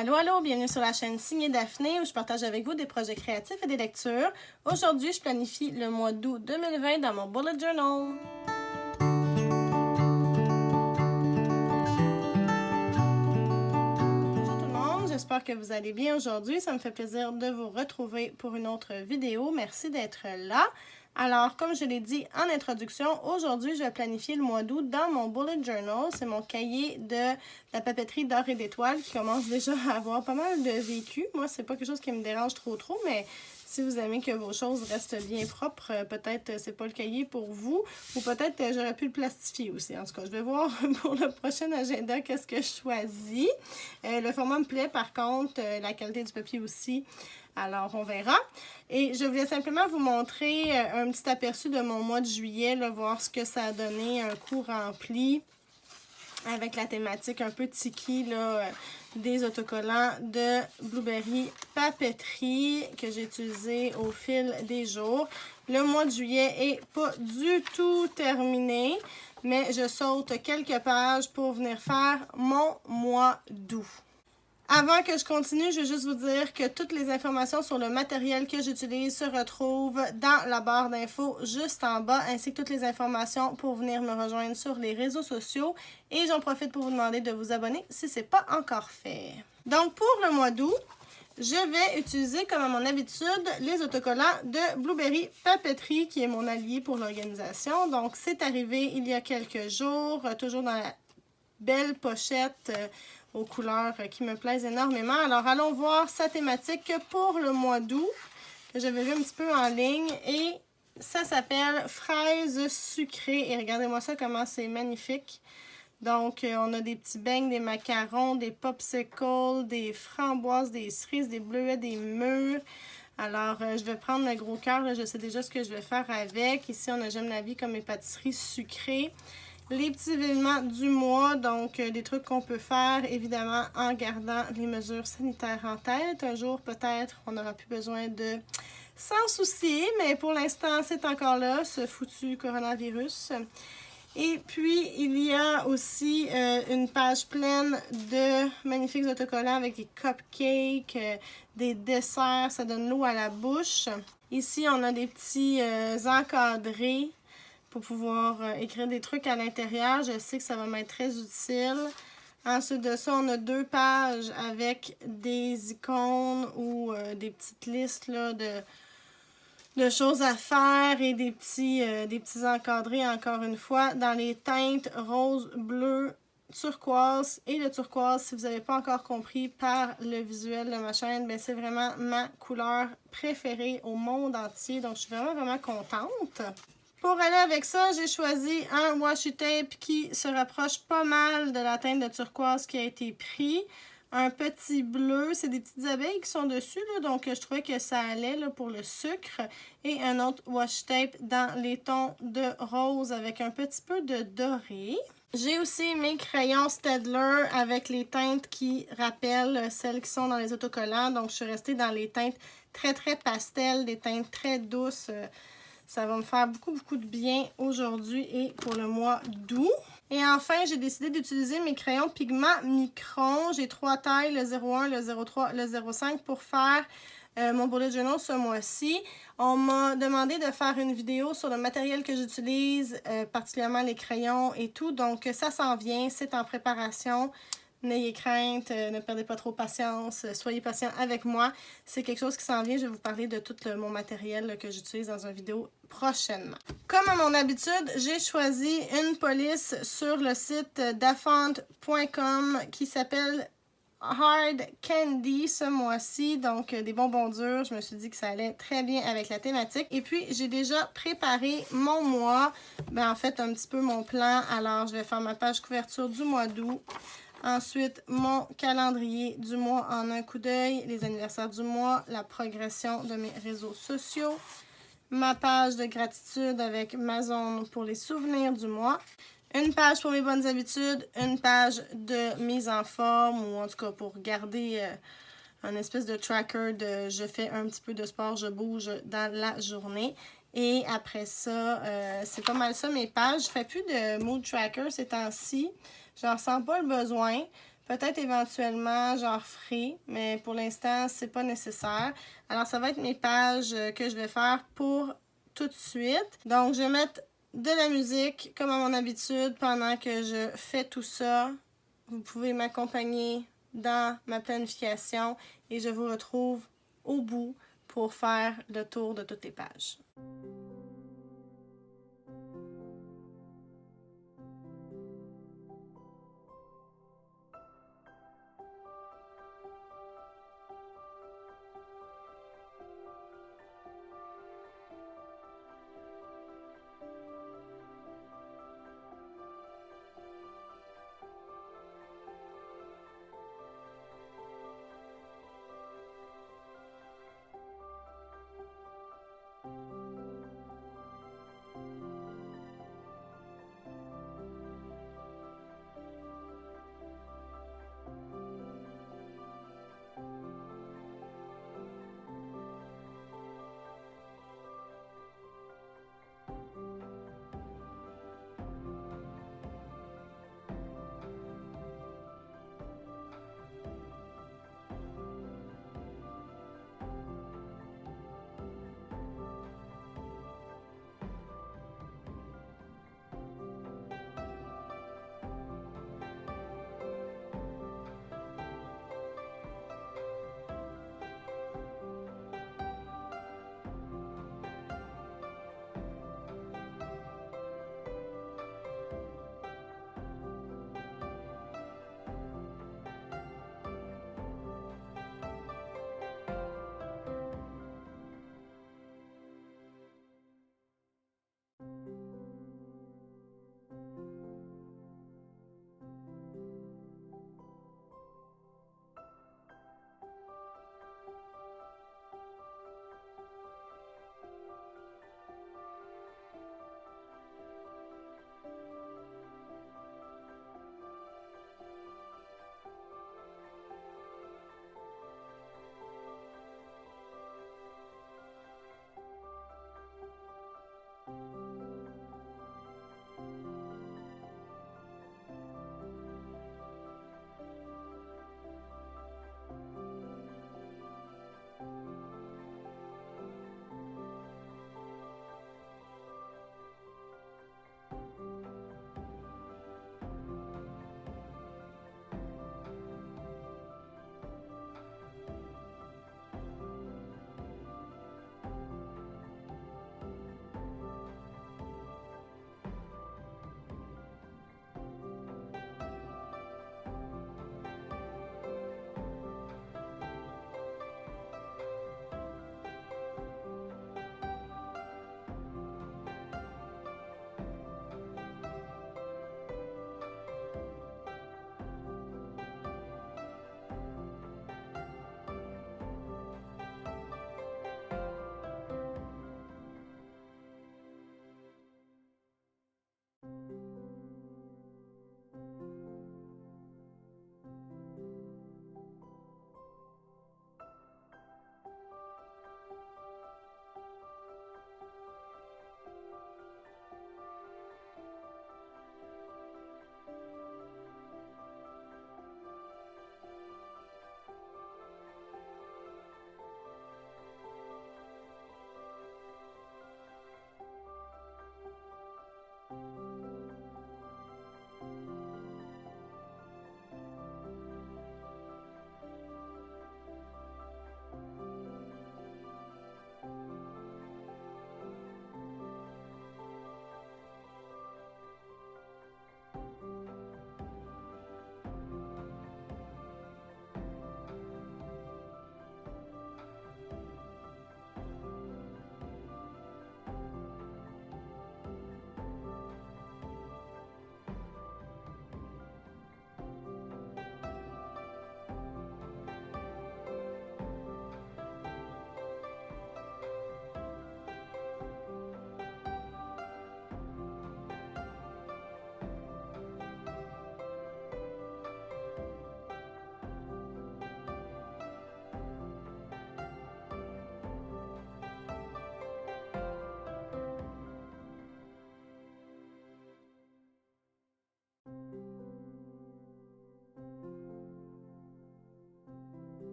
Allô, allô, bienvenue sur la chaîne Signée Daphné où je partage avec vous des projets créatifs et des lectures. Aujourd'hui, je planifie le mois d'août 2020 dans mon bullet journal. Bonjour tout le monde, j'espère que vous allez bien aujourd'hui. Ça me fait plaisir de vous retrouver pour une autre vidéo. Merci d'être là. Alors, comme je l'ai dit en introduction, aujourd'hui, je vais planifier le mois d'août dans mon bullet journal. C'est mon cahier de la papeterie d'or et d'étoiles qui commence déjà à avoir pas mal de vécu. Moi, c'est pas quelque chose qui me dérange trop, mais si vous aimez que vos choses restent bien propres, peut-être c'est pas le cahier pour vous. Ou peut-être j'aurais pu le plastifier aussi. En tout cas, je vais voir pour le prochain agenda qu'est-ce que je choisis. Le format me plaît, par contre, la qualité du papier aussi. Alors, on verra. Et je voulais simplement vous montrer un petit aperçu de mon mois de juillet, là, voir ce que ça a donné, un coup rempli avec la thématique un peu tiki là, des autocollants de Blueberry Papeterie que j'ai utilisé au fil des jours. Le mois de juillet est pas du tout terminé, mais je saute quelques pages pour venir faire mon mois d'août. Avant que je continue, je veux juste vous dire que toutes les informations sur le matériel que j'utilise se retrouvent dans la barre d'infos juste en bas, ainsi que toutes les informations pour venir me rejoindre sur les réseaux sociaux. Et j'en profite pour vous demander de vous abonner si ce n'est pas encore fait. Donc pour le mois d'août, je vais utiliser comme à mon habitude les autocollants de Blueberry Papeterie qui est mon allié pour l'organisation. Donc c'est arrivé il y a quelques jours, toujours dans la belle pochette aux couleurs qui me plaisent énormément. Alors, allons voir sa thématique pour le mois d'août, que j'avais vu un petit peu en ligne. Et ça s'appelle fraises sucrées. Et regardez-moi ça, comment c'est magnifique. Donc, on a des petits beignes, des macarons, des popsicles, des framboises, des cerises, des bleuets, des mûres. Alors, je vais prendre le gros cœur. Je sais déjà ce que je vais faire avec. Ici, on a J'aime la vie comme mes pâtisseries sucrées. Les petits événements du mois, donc des trucs qu'on peut faire, évidemment, en gardant les mesures sanitaires en tête. Un jour, peut-être, on n'aura plus besoin de s'en soucier, mais pour l'instant, c'est encore là, ce foutu coronavirus. Et puis, il y a aussi une page pleine de magnifiques autocollants avec des cupcakes, des desserts, ça donne l'eau à la bouche. Ici, on a des petits encadrés pour pouvoir écrire des trucs à l'intérieur. Je sais que ça va m'être très utile. Ensuite de ça, on a 2 pages avec des icônes ou des petites listes là, de choses à faire et des petits encadrés, encore une fois, dans les teintes rose, bleu, turquoise. Et le turquoise, si vous n'avez pas encore compris par le visuel de ma chaîne, ben c'est vraiment ma couleur préférée au monde entier. Donc, je suis vraiment contente. Pour aller avec ça, j'ai choisi un washi tape qui se rapproche pas mal de la teinte de turquoise qui a été pris. Un petit bleu, c'est des petites abeilles qui sont dessus, là, donc je trouvais que ça allait là, pour le sucre. Et un autre washi tape dans les tons de rose avec un petit peu de doré. J'ai aussi mes crayons Staedtler avec les teintes qui rappellent celles qui sont dans les autocollants. Donc je suis restée dans les teintes très pastel, des teintes très douces. Ça va me faire beaucoup de bien aujourd'hui et pour le mois d'août. Et enfin, j'ai décidé d'utiliser mes crayons pigments Micron. J'ai 3 tailles, le 01, le 03, le 05 pour faire mon bullet journal ce mois-ci. On m'a demandé de faire une vidéo sur le matériel que j'utilise, particulièrement les crayons et tout. Donc, ça s'en vient, c'est en préparation. N'ayez crainte, ne perdez pas trop patience, soyez patient avec moi. C'est quelque chose qui s'en vient, je vais vous parler de tout mon matériel là, que j'utilise dans une vidéo prochainement. Comme à mon habitude, j'ai choisi une police sur le site dafont.com qui s'appelle Hard Candy ce mois-ci, donc des bonbons durs. Je me suis dit que ça allait très bien avec la thématique. Et puis, j'ai déjà préparé mon mois, en fait, un petit peu mon plan. Alors, je vais faire ma page couverture du mois d'août. Ensuite, mon calendrier du mois en un coup d'œil, les anniversaires du mois, la progression de mes réseaux sociaux, ma page de gratitude avec ma zone pour les souvenirs du mois, une page pour mes bonnes habitudes, une page de mise en forme ou en tout cas pour garder un espèce de tracker de je fais un petit peu de sport, je bouge dans la journée. Et après ça, c'est pas mal ça mes pages. Je fais plus de mood tracker ces temps-ci. Je n'en ressens pas le besoin Peut-être éventuellement genre frais, mais pour l'instant, c'est pas nécessaire. Alors, ça va être mes pages que je vais faire pour tout de suite. Donc, je vais mettre de la musique comme à mon habitude pendant que je fais tout ça. Vous pouvez m'accompagner dans ma planification et je vous retrouve au bout pour faire le tour de toutes les pages.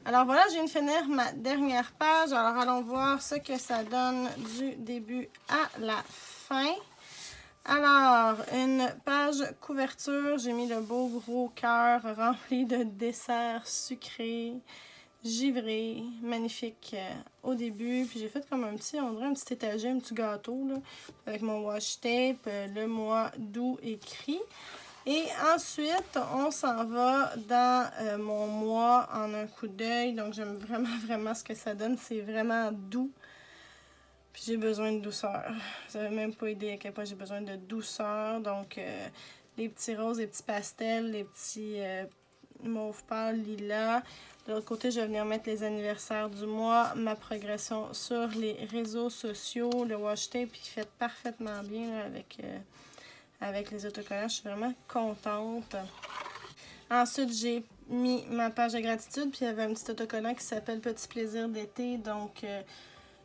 Alors voilà, je viens de finir ma dernière page. Alors allons voir ce que ça donne du début à la fin. Alors, une page couverture, j'ai mis le beau gros cœur rempli de desserts sucrés, givrés, magnifique au début. Puis j'ai fait comme un petit, on dirait un petit étagé, un petit gâteau, là, avec mon washi tape, le mois d'août écrit. Et ensuite, on s'en va dans mon mois en un coup d'œil. Donc, j'aime vraiment ce que ça donne. C'est vraiment doux. Puis j'ai besoin de douceur. Vous n'avez même pas idée à quel point j'ai besoin de douceur. Donc, les petits roses, les petits pastels, les petits mauve pâle, lilas. De l'autre côté, je vais venir mettre les anniversaires du mois, ma progression sur les réseaux sociaux. Le washi tape, il fait parfaitement bien là, avec les autocollants. Je suis vraiment contente. Ensuite, j'ai mis ma page de gratitude. Puis il y avait un petit autocollant qui s'appelle Petit plaisir d'été. Donc,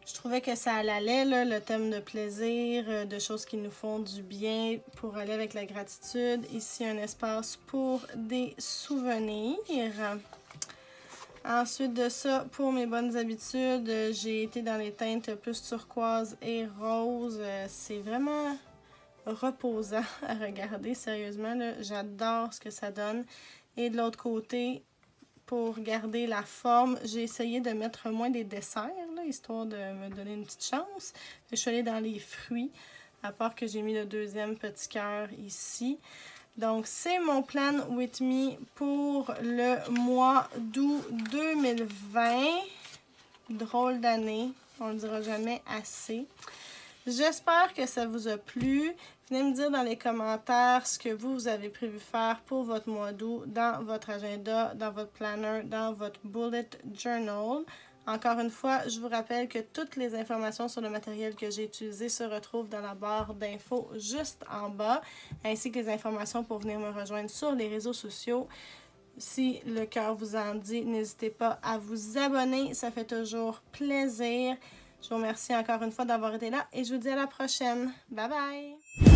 je trouvais que ça allait, là, le thème de plaisir, de choses qui nous font du bien pour aller avec la gratitude. Ici, un espace pour des souvenirs. Ensuite de ça, pour mes bonnes habitudes, j'ai été dans les teintes plus turquoise et rose. C'est vraiment reposant à regarder, sérieusement. J'adore ce que ça donne. Et de l'autre côté, pour garder la forme, j'ai essayé de mettre moins des desserts, là, histoire de me donner une petite chance. Je suis allée dans les fruits, à part que j'ai mis le deuxième petit cœur ici. Donc, c'est mon plan with me pour le mois d'août 2020. Drôle d'année, on ne le dira jamais assez. J'espère que ça vous a plu. Venez me dire dans les commentaires ce que vous avez prévu faire pour votre mois d'août dans votre agenda, dans votre planner, dans votre bullet journal. Encore une fois, je vous rappelle que toutes les informations sur le matériel que j'ai utilisé se retrouvent dans la barre d'infos juste en bas, ainsi que les informations pour venir me rejoindre sur les réseaux sociaux. Si le cœur vous en dit, n'hésitez pas à vous abonner, ça fait toujours plaisir. Je vous remercie encore une fois d'avoir été là et je vous dis à la prochaine. Bye bye!